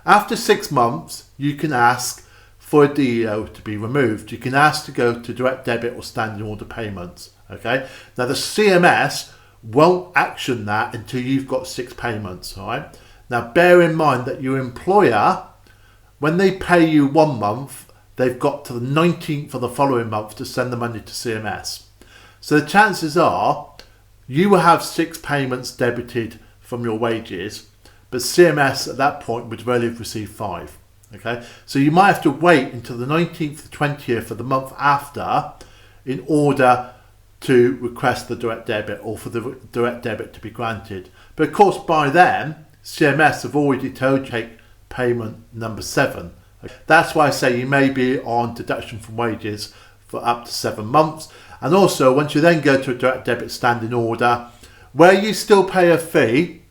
After 6 months, you can ask for a DEO to be removed. You can ask to go to direct debit or standing order payments. Okay. Now the CMS won't action that until you've got 6 payments. All right. Now bear in mind that your employer, when they pay you 1 month, they've got to the 19th of the following month to send the money to CMS. So the chances are you will have 6 payments debited from your wages, but CMS at that point would really have received 5. Okay, so you might have to wait until the 19th, 20th of the month after in order to request the direct debit or for the direct debit to be granted. But of course, by then, CMS have already told you to take payment number 7. That's why I say you may be on deduction from wages for up to 7 months. And also, once you then go to a direct debit standing order, where you still pay a fee,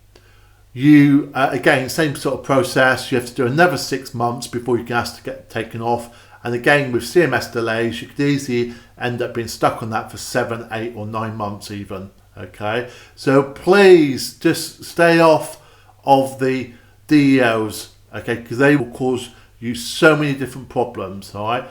you, again, same sort of process, you have to do another 6 months before you can ask to get taken off. And again, with CMS delays, you could easily end up being stuck on that for 7, 8 or 9 months even. Okay, so please just stay off of the DEOs, okay, because they will cause you so many different problems. All right,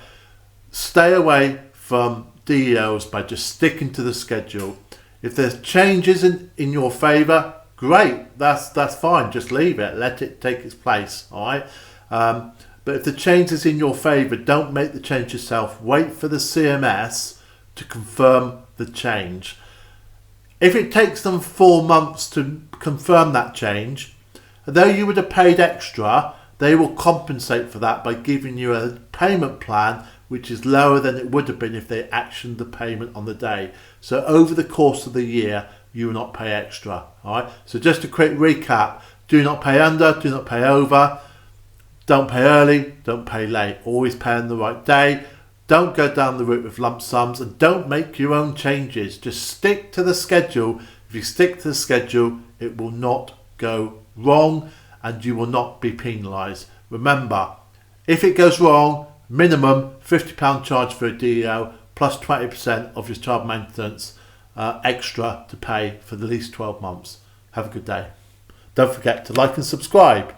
stay away from DEOs by just sticking to the schedule. If there's changes in your favour, great, that's fine, just leave it, let it take its place. All right, but if the change is in your favour, don't make the change yourself. Wait for the CMS to confirm the change. If it takes them 4 months to confirm that change, though you would have paid extra, they will compensate for that by giving you a payment plan which is lower than it would have been if they actioned the payment on the day. So over the course of the year, you will not pay extra. All right. So just a quick recap: do not pay under, do not pay over, don't pay early, don't pay late. Always pay on the right day. Don't go down the route with lump sums, and don't make your own changes. Just stick to the schedule. If you stick to the schedule, it will not go wrong and you will not be penalised. Remember, if it goes wrong, minimum £50 charge for a DEO plus 20% of your child maintenance extra to pay for the least 12 months. Have a good day. Don't forget to like and subscribe.